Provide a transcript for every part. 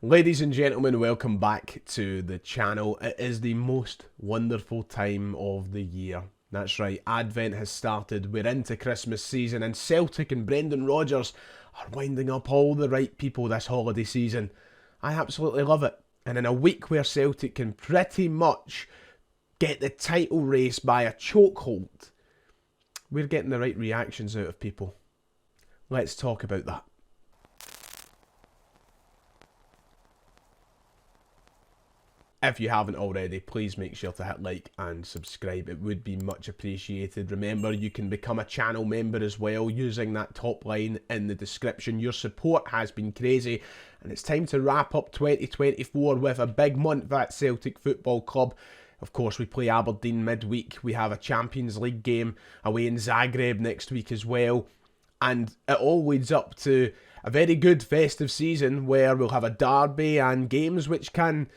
Ladies and gentlemen, welcome back to the channel. It is the most wonderful time of the year. That's right, Advent has started, we're into Christmas season, and Celtic and Brendan Rodgers are winding up all the right people this holiday season. I absolutely love it. And in a week where Celtic can pretty much get the title race by a chokehold, we're getting the right reactions out of people. Let's talk about that. If you haven't already, please make sure to hit like and subscribe. It would be much appreciated. Remember, you can become a channel member as well using that top line in the description. Your support has been crazy, and it's time to wrap up 2024 with a big month at Celtic Football Club. Of course, we play Aberdeen midweek. We have a Champions League game away in Zagreb next week as well. And it all leads up to a very good festive season where we'll have a derby and games which can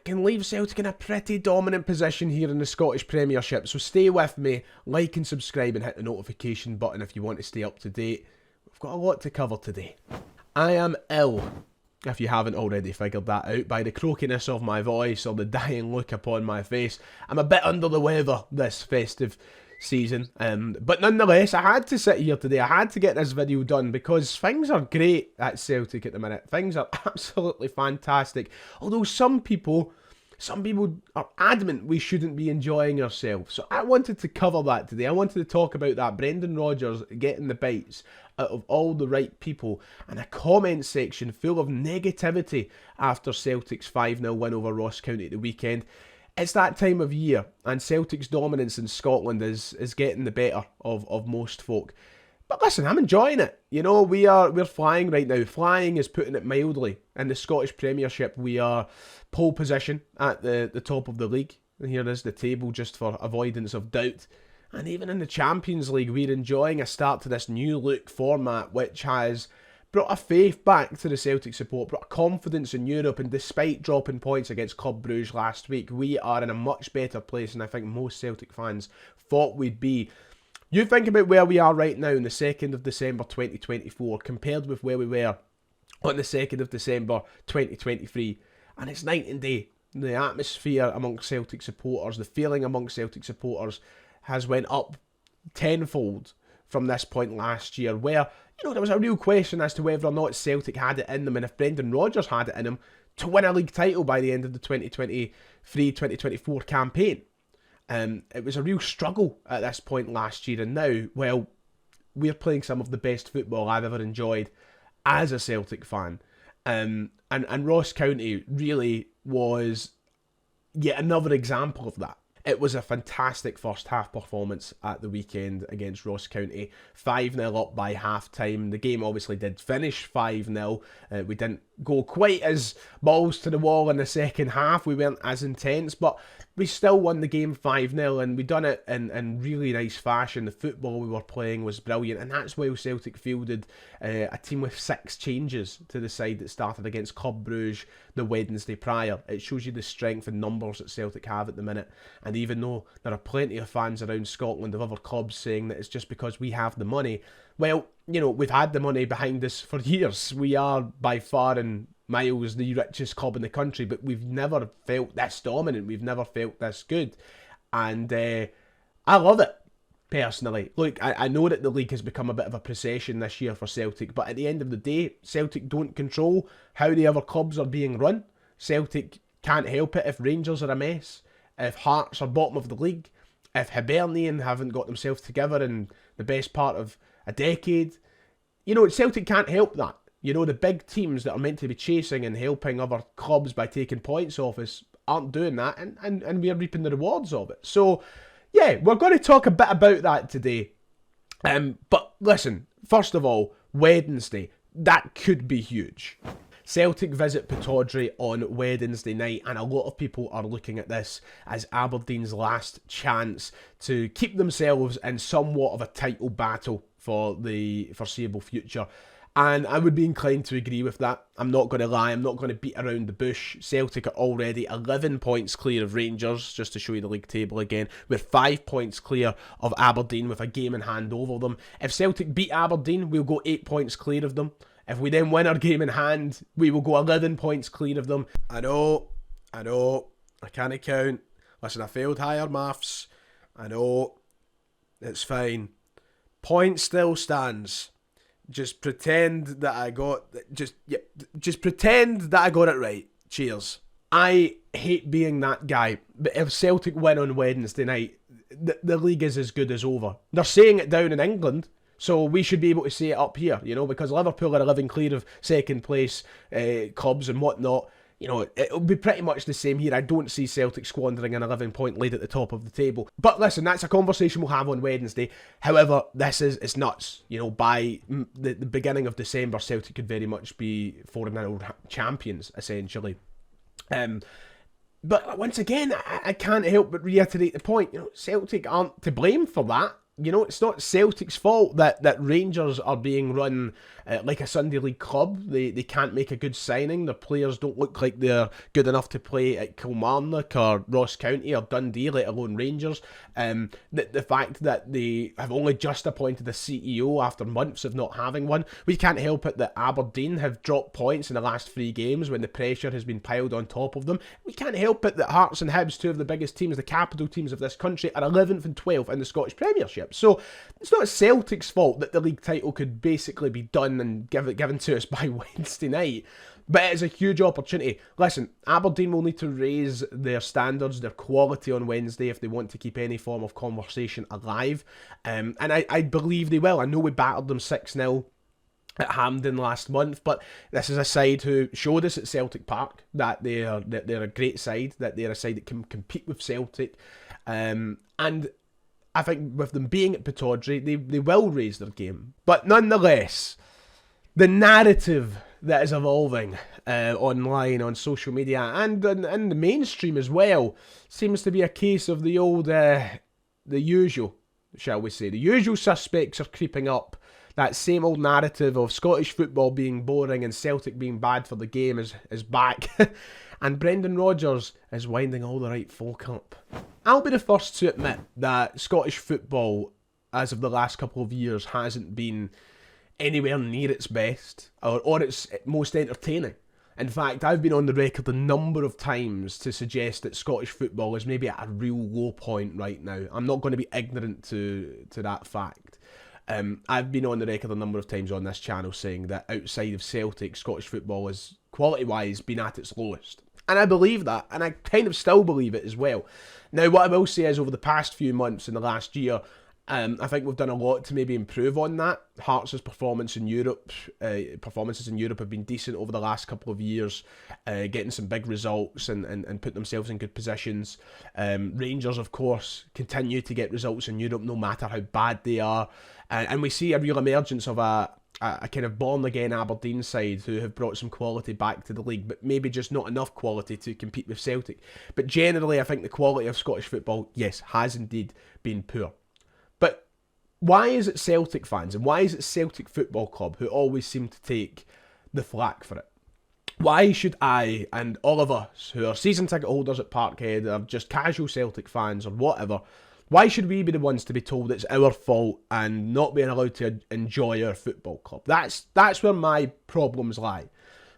leave Celtic in a pretty dominant position here in the Scottish Premiership. So stay with me, like and subscribe and hit the notification button if you want to stay up to date. We've got a lot to cover today. I am ill, if you haven't already figured that out by the croakiness of my voice or the dying look upon my face. I'm a bit under the weather this festive season, but nonetheless I had to sit here today. I had to get this video done because things are great at Celtic at the minute. Things are absolutely fantastic, although some people are adamant we shouldn't be enjoying ourselves. So I wanted to cover that today. I wanted to talk about that. Brendan Rodgers getting the bites out of all the right people, and a comment section full of negativity after Celtic's 5-0 win over Ross County at the weekend. It's that time of year, and Celtic's dominance in Scotland is getting the better of most folk. But listen, I'm enjoying it. You know, we're flying right now. Flying is putting it mildly. In the Scottish Premiership, we are pole position at the top of the league. And here is the table just for avoidance of doubt. And even in the Champions League, we're enjoying a start to this new look format, which has brought a faith back to the Celtic support, brought a confidence in Europe, and despite dropping points against Club Brugge last week, we are in a much better place than I think most Celtic fans thought we'd be. You think about where we are right now on the 2nd of December 2024 compared with where we were on the 2nd of December 2023, and it's night and day. The atmosphere amongst Celtic supporters, the feeling amongst Celtic supporters has went up tenfold from this point last year, where, you know, there was a real question as to whether or not Celtic had it in them, and if Brendan Rodgers had it in him, to win a league title by the end of the 2023-2024 campaign. It was a real struggle at this point last year, and now, well, we're playing some of the best football I've ever enjoyed as a Celtic fan. And Ross County really was yet another example of that. It was a fantastic first half performance at the weekend against Ross County. 5-0 up by half time. The game obviously did finish 5-0. We didn't go quite as balls to the wall in the second half. We weren't as intense, but we still won the game 5-0, and we done it in really nice fashion. The football we were playing was brilliant, and that's why Celtic fielded a team with 6 changes to the side that started against Club Brugge the Wednesday prior. It shows you the strength and numbers that Celtic have at the minute. And even though there are plenty of fans around Scotland of other clubs saying that it's just because we have the money, well, you know, we've had the money behind us for years. We are by far and miles the richest club in the country, but we've never felt this dominant. We've never felt this good. And I love it, personally. Look, I know that the league has become a bit of a procession this year for Celtic, but at the end of the day, Celtic don't control how the other clubs are being run. Celtic can't help it if Rangers are a mess, if Hearts are bottom of the league, if Hibernian haven't got themselves together in the best part of a decade. You know, Celtic can't help that. You know, the big teams that are meant to be chasing and helping other clubs by taking points off us aren't doing that, and we're reaping the rewards of it. So, yeah, we're going to talk a bit about that today. But listen, first of all, Wednesday, that could be huge. Celtic visit Pittodrie on Wednesday night, and a lot of people are looking at this as Aberdeen's last chance to keep themselves in somewhat of a title battle for the foreseeable future. And I would be inclined to agree with that. I'm not going to lie, I'm not going to beat around the bush. Celtic are already 11 points clear of Rangers, just to show you the league table again. We're 5 points clear of Aberdeen with a game in hand over them. If Celtic beat Aberdeen, we'll go 8 points clear of them. If we then win our game in hand, we will go 11 points clear of them. I know, I can't count. Listen, I failed higher maths. I know, it's fine. Point still stands. Just pretend that I got, just pretend that I got it right. Cheers. I hate being that guy, but if Celtic win on Wednesday night, the league is as good as over. They're saying it down in England, so we should be able to say it up here, because Liverpool are 11 clear of second place clubs and whatnot. It'll be pretty much the same here. I don't see Celtic squandering an 11-point lead at the top of the table. But listen, that's a conversation we'll have on Wednesday. However, it's nuts. By the beginning of December, Celtic could very much be 4-0 champions, essentially. But once again, I can't help but reiterate the point. Celtic aren't to blame for that. It's not Celtic's fault that Rangers are being run like a Sunday League club. They can't make a good signing. Their players don't look like they're good enough to play at Kilmarnock or Ross County or Dundee, let alone Rangers. The fact that they have only just appointed a CEO after months of not having one. We can't help it that Aberdeen have dropped points in the last 3 games when the pressure has been piled on top of them. We can't help it that Hearts and Hibs, 2 of the biggest teams, the capital teams of this country, are 11th and 12th in the Scottish Premiership. So it's not Celtic's fault that the league title could basically be done and given to us by Wednesday night. But it is a huge opportunity. Listen, Aberdeen will need to raise their standards, their quality on Wednesday if they want to keep any form of conversation alive. And I believe they will. I know we battered them 6-0 at Hampden last month, but this is a side who showed us at Celtic Park that they're a great side, that they're a side that can compete with Celtic. And I think with them being at Pittodrie, they will raise their game. But nonetheless, the narrative that is evolving online, on social media, and in the mainstream as well, seems to be a case of the old, the usual, shall we say. The usual suspects are creeping up. That same old narrative of Scottish football being boring and Celtic being bad for the game is back. And Brendan Rodgers is winding all the right folk up. I'll be the first to admit that Scottish football, as of the last couple of years, hasn't been anywhere near its best or its most entertaining. In fact, I've been on the record a number of times to suggest that Scottish football is maybe at a real low point right now. I'm not going to be ignorant to that fact. I've been on the record a number of times on this channel saying that outside of Celtic, Scottish football has, quality-wise, been at its lowest. And I believe that, and I kind of still believe it as well. Now, what I will say is over the past few months in the last year, I think we've done a lot to maybe improve on that. Hearts' performances in Europe have been decent over the last couple of years, getting some big results and putting themselves in good positions. Rangers, of course, continue to get results in Europe no matter how bad they are. And we see a real emergence of a kind of born-again Aberdeen side who have brought some quality back to the league, but maybe just not enough quality to compete with Celtic. But generally, I think the quality of Scottish football, yes, has indeed been poor. But why is it Celtic fans and why is it Celtic Football Club who always seem to take the flak for it? Why should I and all of us who are season ticket holders at Parkhead or just casual Celtic fans or whatever, why should we be the ones to be told it's our fault and not being allowed to enjoy our football club? That's where my problems lie.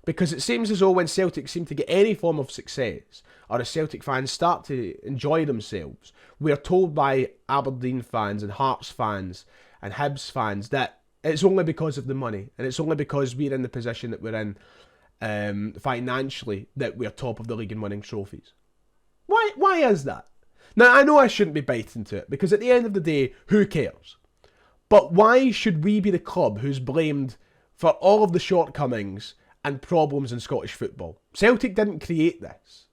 Because it seems as though when Celtic seem to get any form of success, or as Celtic fans start to enjoy themselves, we are told by Aberdeen fans and Hearts fans and Hibs fans that it's only because of the money, and it's only because we're in the position that we're in financially that we're top of the league and winning trophies. Why is that? Now, I know I shouldn't be biting to it, because at the end of the day, who cares? But why should we be the club who's blamed for all of the shortcomings and problems in Scottish football? Celtic didn't create this.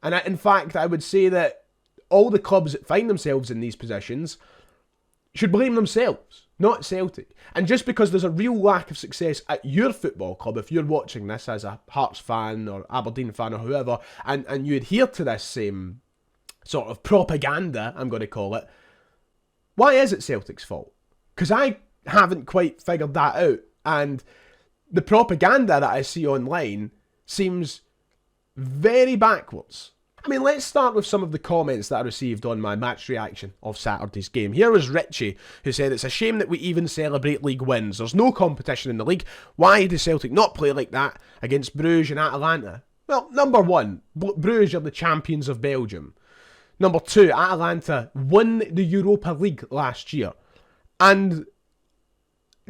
And in fact, I would say that all the clubs that find themselves in these positions should blame themselves, not Celtic. And just because there's a real lack of success at your football club, if you're watching this as a Hearts fan or Aberdeen fan or whoever, and you adhere to this same sort of propaganda, I'm going to call it, why is it Celtic's fault? Because I haven't quite figured that out. And the propaganda that I see online seems very backwards. I mean, let's start with some of the comments that I received on my match reaction of Saturday's game. Here was Richie, who said, "It's a shame that we even celebrate league wins. There's no competition in the league. Why does Celtic not play like that against Bruges and Atalanta?" Well, number one, Bruges are the champions of Belgium. Number two, Atalanta won the Europa League last year. And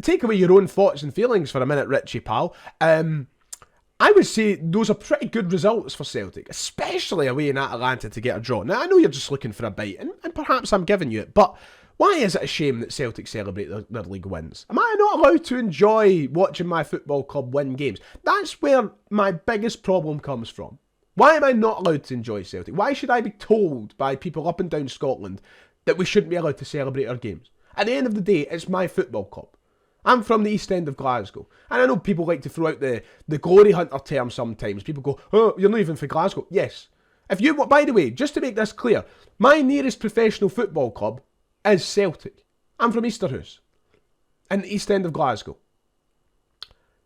take away your own thoughts and feelings for a minute, Richie, pal. I would say those are pretty good results for Celtic, especially away in Atalanta to get a draw. Now, I know you're just looking for a bite, and perhaps I'm giving you it, but why is it a shame that Celtic celebrate their league wins? Am I not allowed to enjoy watching my football club win games? That's where my biggest problem comes from. Why am I not allowed to enjoy Celtic? Why should I be told by people up and down Scotland that we shouldn't be allowed to celebrate our games? At the end of the day, it's my football club. I'm from the East End of Glasgow. And I know people like to throw out the glory hunter term sometimes. People go, "Oh, you're not even for Glasgow." Yes. By the way, just to make this clear, my nearest professional football club is Celtic. I'm from Easterhouse, in the East End of Glasgow.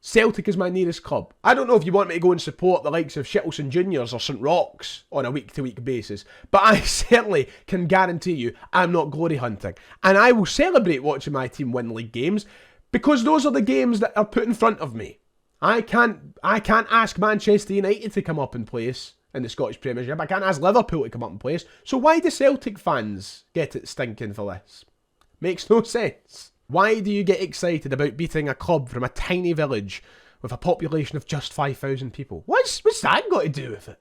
Celtic is my nearest club. I don't know if you want me to go and support the likes of Shittleson Juniors or St Roch's on a week-to-week basis, but I certainly can guarantee you I'm not glory hunting. And I will celebrate watching my team win league games, because those are the games that are put in front of me. I can't ask Manchester United to come up in place in the Scottish Premiership. I can't ask Liverpool to come up in place. So why do Celtic fans get it stinking for this? Makes no sense. Why do you get excited about beating a club from a tiny village with a population of just 5,000 people? What's that got to do with it?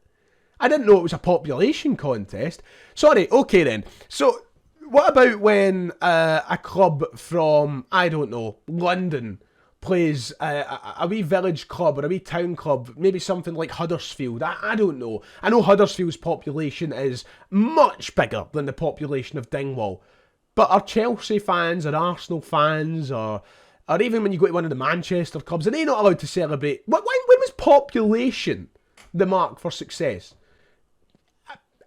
I didn't know it was a population contest. Sorry, okay then. So what about when a club from, I don't know, London plays a wee village club or a wee town club, maybe something like Huddersfield? I don't know. I know Huddersfield's population is much bigger than the population of Dingwall. But are Chelsea fans or Arsenal fans or even when you go to one of the Manchester clubs, are they not allowed to celebrate? When was population the mark for success?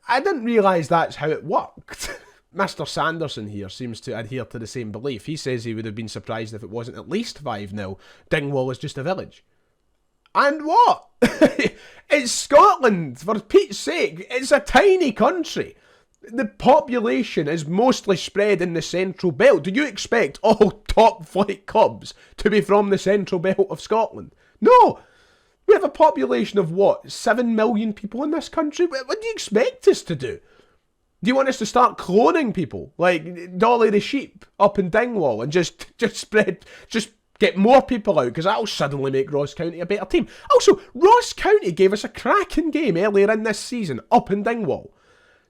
I didn't realise that's how it worked. Mr. Sanderson here seems to adhere to the same belief. He says he would have been surprised if it wasn't at least 5-0. Dingwall is just a village. And what? It's Scotland, for Pete's sake. It's a tiny country. The population is mostly spread in the central belt. Do you expect all top flight clubs to be from the central belt of Scotland? No. We have a population of what? 7 million people in this country? What do you expect us to do? Do you want us to start cloning people like Dolly the sheep up in Dingwall and just get more people out, because that'll suddenly make Ross County a better team? Also, Ross County gave us a cracking game earlier in this season up in Dingwall.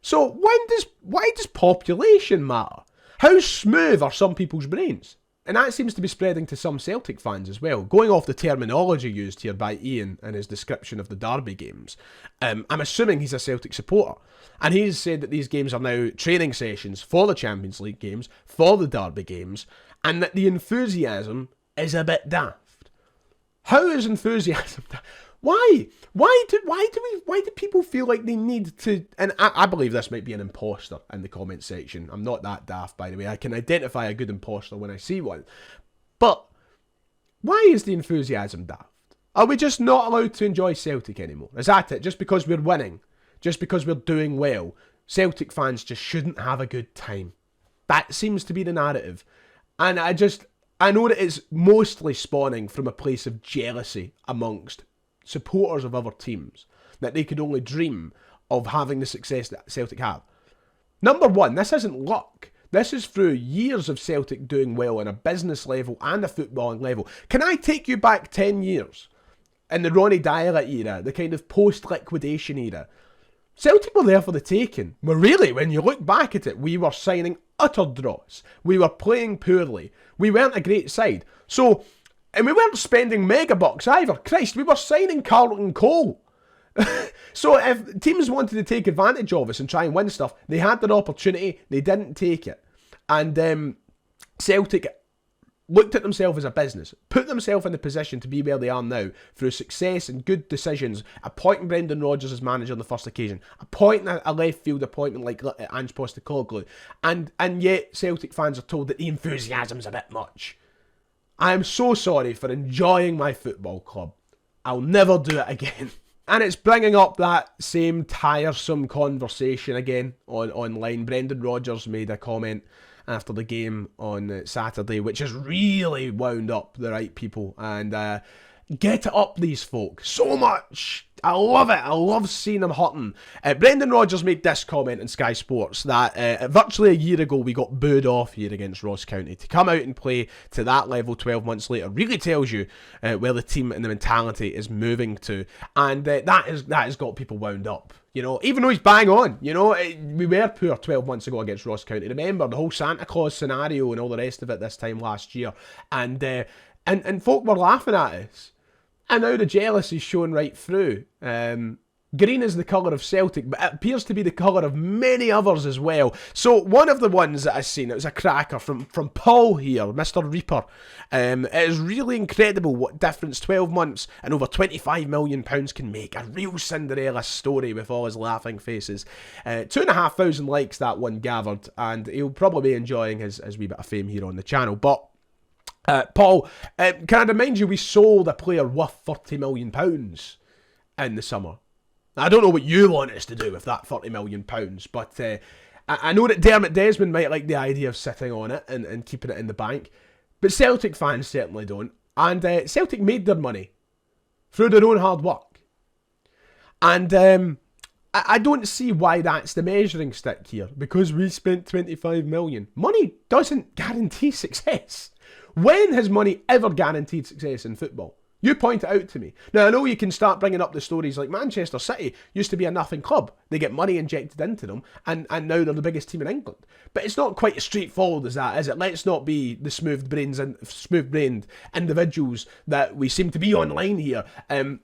So why does population matter? How smooth are some people's brains? And that seems to be spreading to some Celtic fans as well. Going off the terminology used here by Ian in his description of the Derby games, I'm assuming he's a Celtic supporter. And he's said that these games are now training sessions for the Champions League games, for the Derby games, and that the enthusiasm is a bit daft. How is enthusiasm daft? Why? Why do people feel like they need to? And I believe this might be an imposter in the comment section. I'm not that daft, by the way. I can identify a good imposter when I see one. But why is the enthusiasm daft? Are we just not allowed to enjoy Celtic anymore? Is that it? Just because we're winning? Just because we're doing well? Celtic fans just shouldn't have a good time? That seems to be the narrative. And I know that it's mostly spawning from a place of jealousy amongst supporters of other teams, that they could only dream of having the success that Celtic have. Number one, this isn't luck. This is through years of Celtic doing well on a business level and a footballing level. Can I take you back 10 years? In the Ronnie Deila era, the kind of post-liquidation era. Celtic were there for the taking. But really, when you look back at it, we were signing utter dross. We were playing poorly. We weren't a great side. And we weren't spending mega bucks either. Christ, we were signing Carlton Cole. So if teams wanted to take advantage of us and try and win stuff, they had their opportunity, they didn't take it. And Celtic looked at themselves as a business, put themselves in the position to be where they are now through success and good decisions, appointing Brendan Rodgers as manager on the first occasion, appointing a left field appointment like Ange Postecoglou, and yet Celtic fans are told that the enthusiasm's a bit much. I am so sorry for enjoying my football club. I'll never do it again. And it's bringing up that same tiresome conversation again online. Brendan Rodgers made a comment after the game on Saturday, which has really wound up the right people. And get it up these folk so much. I love it. I love seeing them hurting. Brendan Rodgers made this comment on Sky Sports that virtually a year ago we got booed off here against Ross County. To come out and play to that level 12 months later really tells you where the team and the mentality is moving to. And that has got people wound up. You know, even though he's bang on, you know, we were poor 12 months ago against Ross County. Remember the whole Santa Claus scenario and all the rest of it this time last year. And folk were laughing at us. And now the jealousy's shown right through. Green is the colour of Celtic, but it appears to be the colour of many others as well. So one of the ones that I've seen, it was a cracker from Paul here, Mr. Reaper. It is really incredible what difference 12 months and over £25 million can make. A real Cinderella story with all his laughing faces. 2,500 likes that one gathered, and he'll probably be enjoying his wee bit of fame here on the channel. But Paul, can I remind you, we sold a player worth £30 million in the summer. I don't know what you want us to do with that £30 million, but I know that Dermot Desmond might like the idea of sitting on it and keeping it in the bank, but Celtic fans certainly don't. And Celtic made their money through their own hard work. And I don't see why that's the measuring stick here, because we spent £25 million. Money doesn't guarantee success. When has money ever guaranteed success in football? You point it out to me. Now, I know you can start bringing up the stories like Manchester City used to be a nothing club. They get money injected into them, and now they're the biggest team in England. But it's not quite as straightforward as that, is it? Let's not be the smooth-brained individuals that we seem to be online here.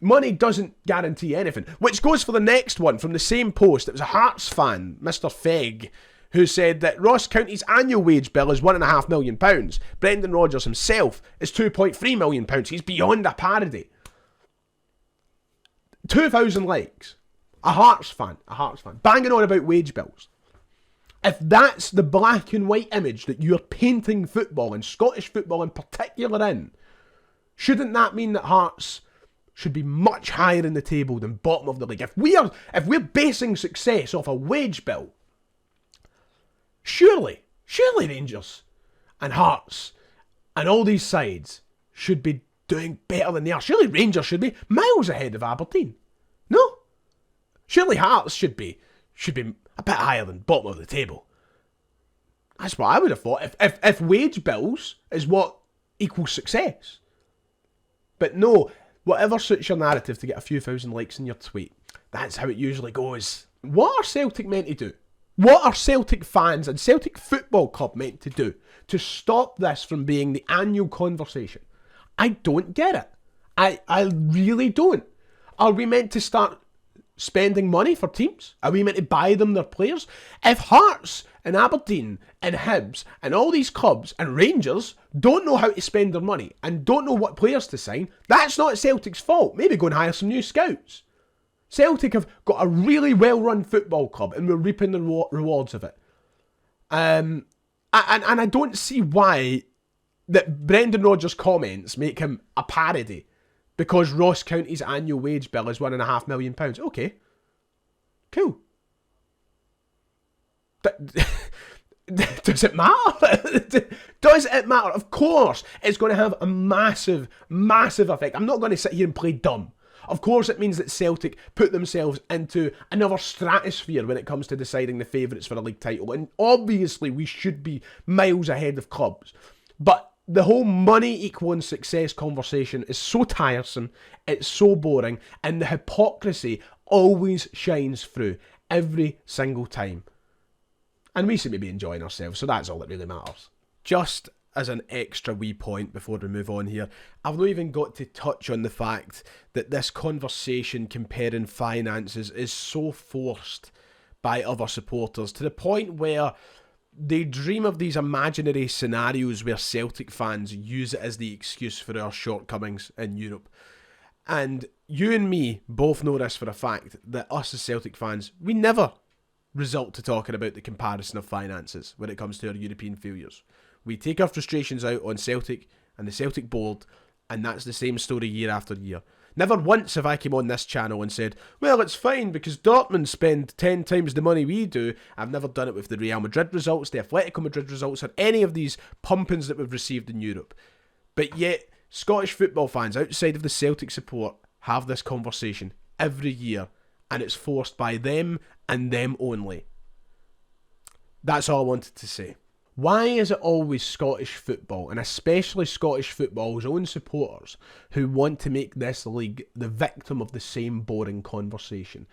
Money doesn't guarantee anything. Which goes for the next one from the same post. It was a Hearts fan, Mr. Fegg, who said that Ross County's annual wage bill is £1.5 million. Brendan Rodgers himself is £2.3 million. He's beyond a parody. 2,000 likes. A Hearts fan, banging on about wage bills. If that's the black and white image that you're painting football, and Scottish football in particular, in, shouldn't that mean that Hearts should be much higher in the table than bottom of the league? If we're basing success off a wage bill, Surely Rangers and Hearts and all these sides should be doing better than they are. Surely Rangers should be miles ahead of Aberdeen. No? Surely Hearts should be a bit higher than bottom of the table. That's what I would have thought. If wage bills is what equals success. But no, whatever suits your narrative to get a few thousand likes in your tweet, that's how it usually goes. What are Celtic meant to do? What are Celtic fans and Celtic Football Club meant to do to stop this from being the annual conversation? I don't get it. I really don't. Are we meant to start spending money for teams? Are we meant to buy them their players? If Hearts and Aberdeen and Hibs and all these clubs and Rangers don't know how to spend their money and don't know what players to sign, that's not Celtic's fault. Maybe go and hire some new scouts. Celtic have got a really well-run football club and we're reaping the rewards of it. And I don't see why that Brendan Rodgers' comments make him a parody because Ross County's annual wage bill is £1.5 million. Okay. Cool. Does it matter? Does it matter? Of course, it's going to have a massive, massive effect. I'm not going to sit here and play dumb. Of course, it means that Celtic put themselves into another stratosphere when it comes to deciding the favourites for a league title. And obviously, we should be miles ahead of clubs. But the whole money equaling success conversation is so tiresome, it's so boring, and the hypocrisy always shines through every single time. And we seem to be enjoying ourselves, so that's all that really matters. Just as an extra wee point before we move on here, I've not even got to touch on the fact that this conversation comparing finances is so forced by other supporters to the point where they dream of these imaginary scenarios where Celtic fans use it as the excuse for our shortcomings in Europe. And you and me both know this for a fact, that us as Celtic fans, we never result to talking about the comparison of finances when it comes to our European failures. We take our frustrations out on Celtic and the Celtic board, and that's the same story year after year. Never once have I come on this channel and said, well, it's fine because Dortmund spend 10 times the money we do. I've never done it with the Real Madrid results, the Atletico Madrid results, or any of these pumpings that we've received in Europe. But yet, Scottish football fans outside of the Celtic support have this conversation every year, and it's forced by them and them only. That's all I wanted to say. Why is it always Scottish football, and especially Scottish football's own supporters, who want to make this league the victim of the same boring conversation?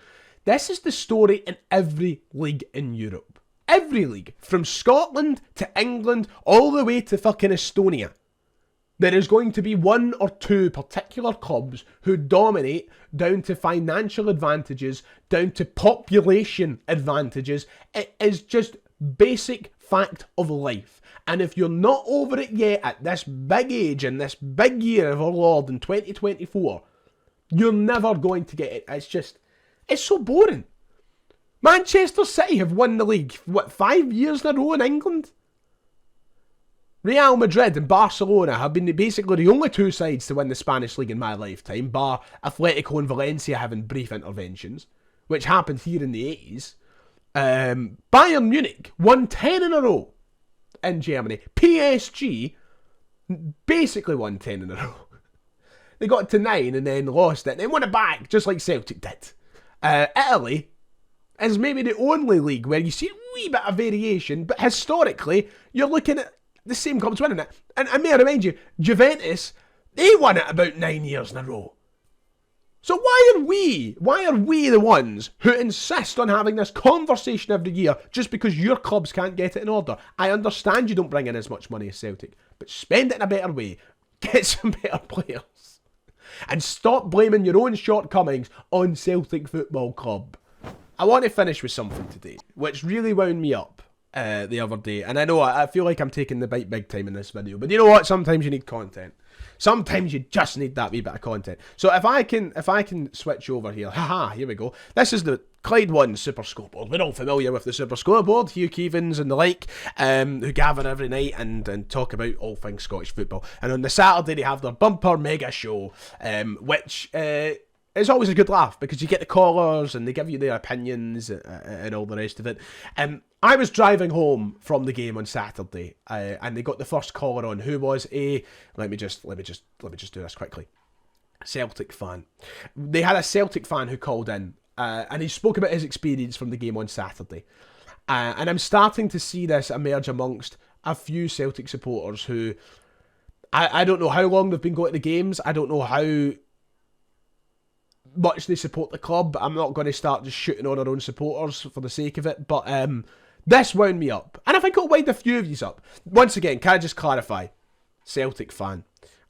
This is the story in every league in Europe. Every league. From Scotland to England, all the way to fucking Estonia. There is going to be one or two particular clubs who dominate down to financial advantages, down to population advantages. It is just basic fact of life. And if you're not over it yet at this big age and this big year of our Lord in 2024, you're never going to get it. It's so boring. Manchester City have won the league, 5 years in a row in England? Real Madrid and Barcelona have been basically the only two sides to win the Spanish league in my lifetime, bar Atletico and Valencia having brief interventions, which happened here in the 80s. Bayern Munich won 10 in a row in Germany. PSG basically won 10 in a row. They got to 9 and then lost it, and then won it back, just like Celtic did. Italy is maybe the only league where you see a wee bit of variation, but historically, you're looking at the same clubs winning it. And may I remind you, Juventus, they won it about 9 years in a row. So why are we the ones who insist on having this conversation every year just because your clubs can't get it in order? I understand you don't bring in as much money as Celtic, but spend it in a better way. Get some better players. And stop blaming your own shortcomings on Celtic Football Club. I want to finish with something today, which really wound me up the other day. And I know I feel like I'm taking the bite big time in this video, but you know what? Sometimes you need content. Sometimes you just need that wee bit of content. So if I can switch over here, here we go. This is the Clyde 1 Super Scoreboard. We're all familiar with the Super Scoreboard, Hugh Keevins and the like, who gather every night and talk about all things Scottish football. And on the Saturday they have their bumper mega show, which it's always a good laugh because you get the callers and they give you their opinions and all the rest of it. I was driving home from the game on Saturday, and they got the first caller on, who was a let me just do this quickly. Celtic fan. They had a Celtic fan who called in, and he spoke about his experience from the game on Saturday. And I'm starting to see this emerge amongst a few Celtic supporters who I don't know how long they've been going to the games. I don't know how much they support the club. I'm not going to start just shooting on our own supporters for the sake of it, but this wound me up, and I think it'll wind a few of you up. Once again, can I just clarify? Celtic fan.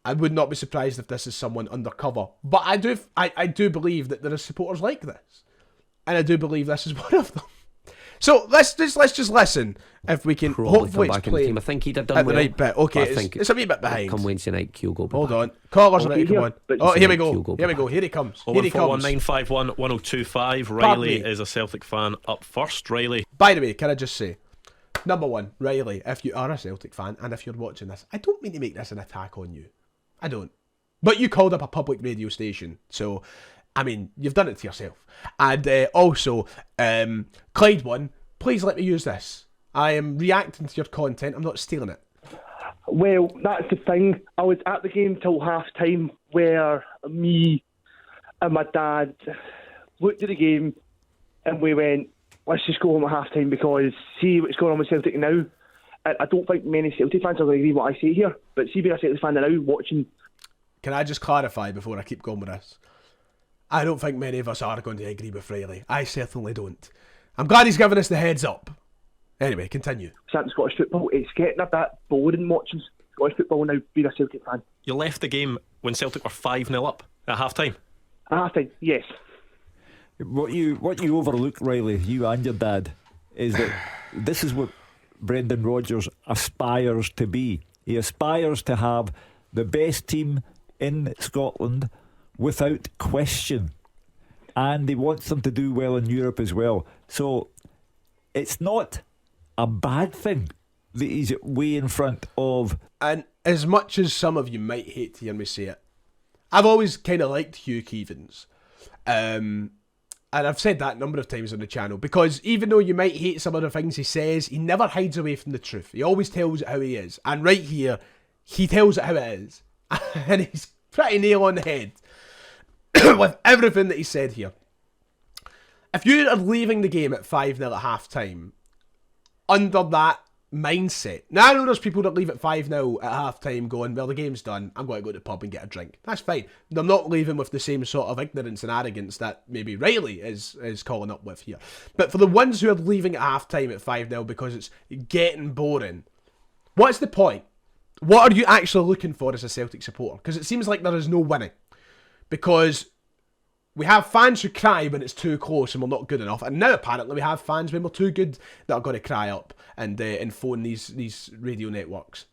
I would not be surprised if this is someone undercover, but I do believe that there are supporters like this, and I do believe this is one of them. So let's just listen if we can. Probably hopefully come it's back in the playing team. I think he'd have done at the well, right bit. Okay, I think it's a wee bit behind. Come Wednesday night, Q will be Hold back. on, callers Okay, ready. Come on. but Oh, here we go. Q Here we go. Here he comes. Here he comes. 0141951 1025. Riley is a Celtic fan up first. Riley. By the way, can I just say, number one, Riley, if you are a Celtic fan and if you're watching this, I don't mean to make this an attack on you. I don't. But you called up a public radio station, so, I mean, you've done it to yourself. And also, Clyde 1, please let me use this. I am reacting to your content, I'm not stealing it. Well, that's the thing. I was at the game till half time where me and my dad looked at the game and we went, let's just go home at half time because see what's going on with Celtic now. I don't think many Celtic fans are going to agree with what I say here, but see being a Celtic fan now watching. Can I just clarify before I keep going with this? I don't think many of us are going to agree with Riley. I certainly don't. I'm glad he's given us the heads up. Anyway, continue. Scottish football, it's getting a bit boring watching Scottish football now, being a Celtic fan. You left the game when Celtic were 5-0 up at half time. At half time, yes. What you overlook, Riley, you and your dad, is that this is what Brendan Rodgers aspires to be. He aspires to have the best team in Scotland without question, and he wants them to do well in Europe as well. So it's not a bad thing that he's way in front of. And as much as some of you might hate to hear me say it, I've always kind of liked Hugh Keevins. And I've said that a number of times on the channel, because even though you might hate some of the things he says, he never hides away from the truth. He always tells it how he is. And right here, he tells it how it is. And he's pretty nail on the head with everything that he said here. If you are leaving the game at 5-0 at half time, under that mindset. Now, I know there's people that leave at 5-0 at half time going, well, the game's done, I'm going to go to the pub and get a drink. That's fine. They're not leaving with the same sort of ignorance and arrogance that maybe Riley is calling up with here. But for the ones who are leaving at half time at 5-0 because it's getting boring, what's the point? What are you actually looking for as a Celtic supporter? Because it seems like there is no winning. Because we have fans who cry when it's too close and we're not good enough. And now apparently we have fans when we're too good that are going to cry up and phone these radio networks.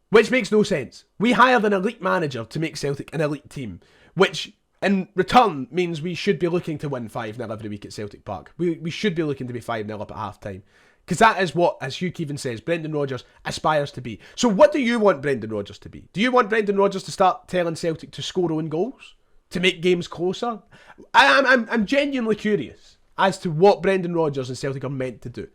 Which makes no sense. We hired an elite manager to make Celtic an elite team, which in return means we should be looking to win 5-0 every week at Celtic Park. We should be looking to be 5-0 up at half time. Because that is what, as Hugh Keevins says, Brendan Rodgers aspires to be. So what do you want Brendan Rodgers to be? Do you want Brendan Rodgers to start telling Celtic to score own goals? To make games closer? I'm genuinely curious as to what Brendan Rodgers and Celtic are meant to do.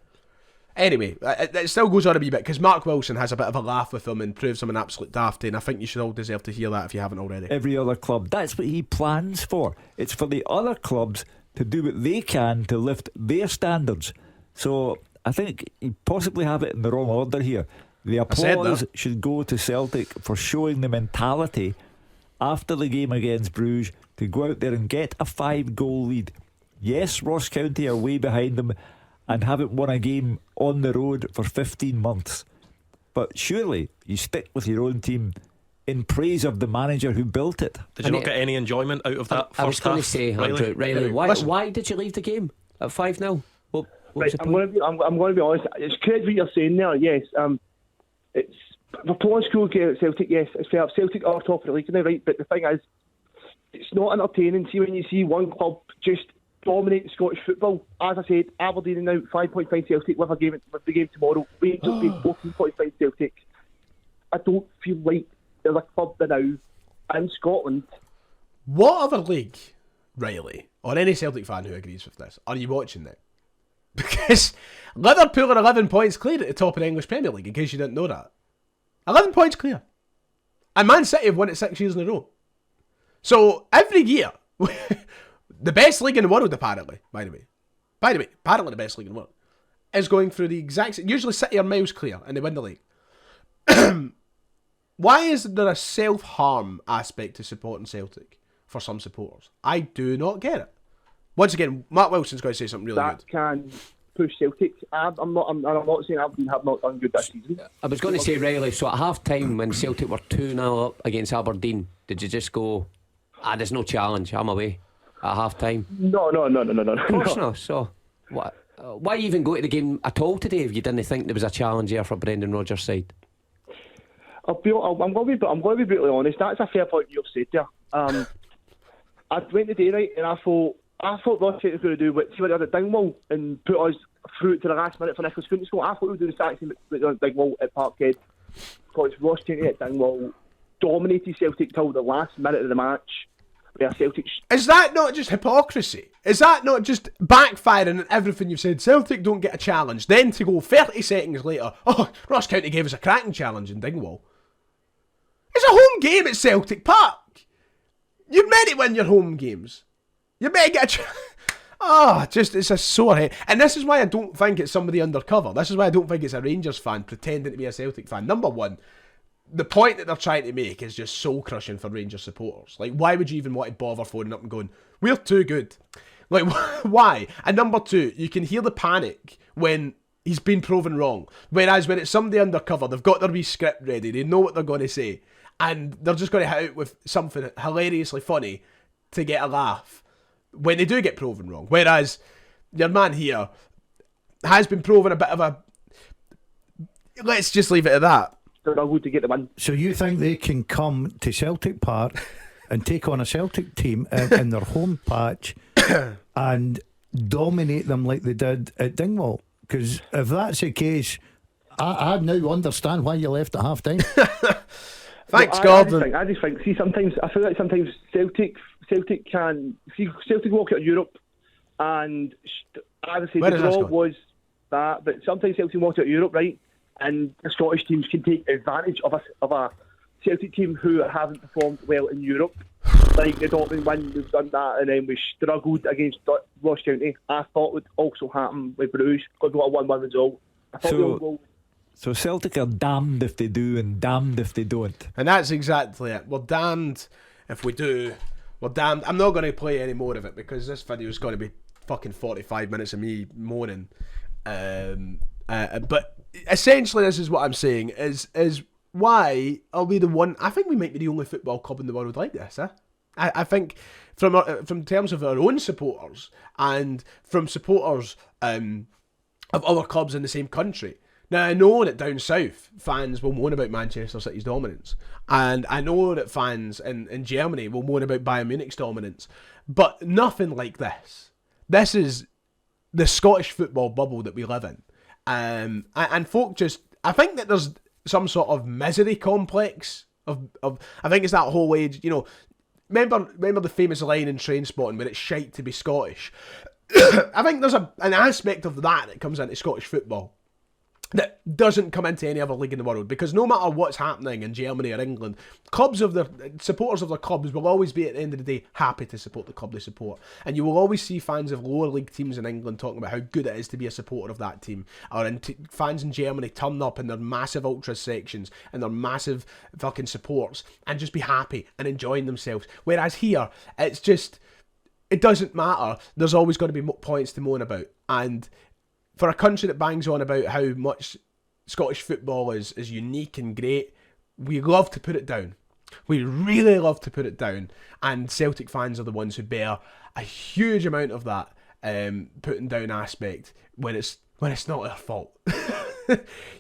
Anyway, it still goes on a wee bit, because Mark Wilson has a bit of a laugh with him and proves him an absolute dafty, and I think you should all deserve to hear that if you haven't already. Every other club, that's what he plans for. It's for the other clubs to do what they can to lift their standards. So I think you possibly have it in the wrong order here. The applause should go to Celtic for showing the mentality after the game against Bruges to go out there and get a 5-goal lead. Yes, Ross County are way behind them and haven't won a game on the road for 15 months. But surely you stick with your own team in praise of the manager who built it. Did you not get any enjoyment out of that first half? I was going to say, Andrew, Riley, why did you leave the game at 5-0? Right, I'm going to be honest. It's correct what you're saying there. Yes, it's the Polish school game at Celtic. Yes, it's fair. Celtic are top of the league now, right? But the thing is, it's not entertaining. See, when you see one club just dominate Scottish football, as I said, Aberdeen are now 5 points behind Celtic with the game tomorrow. Rangers being 14 points behind Celtic. I don't feel like there's a club now in Scotland. What other league, Riley, or any Celtic fan who agrees with this, are you watching now? Because Liverpool are 11 points clear at the top of the English Premier League, in case you didn't know that. 11 points clear. And Man City have won it 6 years in a row. So, every year, the best league in the world, apparently, by the way, apparently the best league in the world, is going through the exact same. Usually City are miles clear and they win the league. Why is there a self-harm aspect to supporting Celtic for some supporters? I do not get it. Once again, Mark Wilson's going to say something really good. That can push Celtic. I'm not saying Aberdeen have not done good this season. I was going to say, Riley, so at half time when Celtic were 2-0 up against Aberdeen, did you just go, there's no challenge, I'm away at half time? No. Of course not. So what? Why even go to the game at all today if you didn't think there was a challenge there for Brendan Rodgers' side? I'm going to be brutally honest. That's a fair point you've said there. I went today, right, and I thought Ross County was going to do what they did at Dingwall and put us through to the last minute for Nicholas County score. I thought we would do the exact same at Dingwall at Parkhead, because Ross County at Dingwall dominated Celtic till the last minute of the match. Where Celtic... Is that not just hypocrisy? Is that not just backfiring on everything you've said? Celtic don't get a challenge, then to go 30 seconds later, Ross County gave us a cracking challenge in Dingwall. It's a home game at Celtic Park. You're meant to win your home games. You better get it's a sore head. And this is why I don't think it's somebody undercover. This is why I don't think it's a Rangers fan pretending to be a Celtic fan. Number one, the point that they're trying to make is just soul crushing for Rangers supporters. Like, why would you even want to bother phoning up and going, we're too good? Like, why? And number two, you can hear the panic when he's been proven wrong. Whereas when it's somebody undercover, they've got their wee script ready, they know what they're going to say, and they're just going to hit out with something hilariously funny to get a laugh when they do get proven wrong. Whereas your man here has been proven a bit of a... Let's just leave it at that. To get the win. So you think they can come to Celtic Park and take on a Celtic team in their home patch and dominate them like they did at Dingwall? Because if that's the case, I now understand why you left at half time. Thanks, I Gordon. just think. See, sometimes I feel like sometimes Celtic can see Celtic walk out of Europe, and obviously Where the is this draw going? was that. But sometimes Celtic walk out of Europe, right? And the Scottish teams can take advantage of a Celtic team who haven't performed well in Europe. Like the Dortmund win, we've done that, and then we struggled against Ross County. I thought would also happen with Bruges because we got a 1-1 result. I thought we would go. So Celtic are damned if they do and damned if they don't. And that's exactly it. We're damned if we do. We're damned. I'm not going to play any more of it because this video is going to be fucking 45 minutes of me moaning. But essentially, this is what I'm saying: is why are we the one? I think we might be the only football club in the world like this. I think from terms of our own supporters and from supporters of other clubs in the same country. Now, I know that down south, fans will moan about Manchester City's dominance. And I know that fans in Germany will moan about Bayern Munich's dominance. But nothing like this. This is the Scottish football bubble that we live in. And folk just... I think that there's some sort of misery complex of I think it's that whole age, you know... Remember the famous line in Trainspotting where it's shite to be Scottish? I think there's an aspect of that comes into Scottish football that doesn't come into any other league in the world, because no matter what's happening in Germany or England, supporters of their clubs will always be, at the end of the day, happy to support the club they support. And you will always see fans of lower league teams in England talking about how good it is to be a supporter of that team, or fans in Germany turn up in their massive ultra sections and their massive fucking supports and just be happy and enjoying themselves. Whereas here, it's just, it doesn't matter. There's always going to be points to moan about. And for a country that bangs on about how much Scottish football is unique and great, we love to put it down. We really love to put it down. And Celtic fans are the ones who bear a huge amount of that putting down aspect when it's not their fault.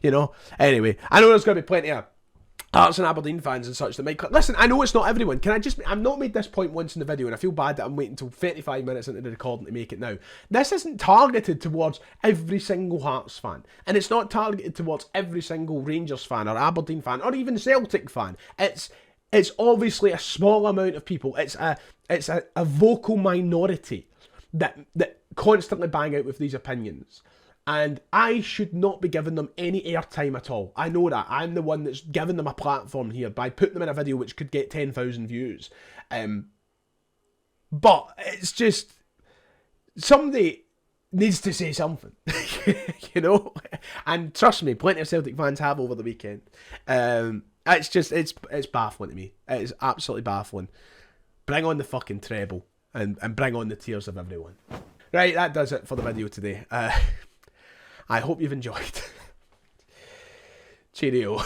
You know? Anyway, I know there's going to be plenty of Hearts and Aberdeen fans and such that might... Listen, I know it's not everyone. I've not made this point once in the video, and I feel bad that I'm waiting until 35 minutes into the recording to make it now. This isn't targeted towards every single Hearts fan. And it's not targeted towards every single Rangers fan or Aberdeen fan or even Celtic fan. It's obviously a small amount of people. It's a vocal minority that constantly bang out with these opinions. And I should not be giving them any airtime at all. I know that. I'm the one that's giving them a platform here by putting them in a video which could get 10,000 views. But it's just... somebody needs to say something. You know? And trust me, plenty of Celtic fans have over the weekend. It's just... It's baffling to me. It is absolutely baffling. Bring on the fucking treble. And bring on the tears of everyone. Right, that does it for the video today. I hope you've enjoyed. Cheerio.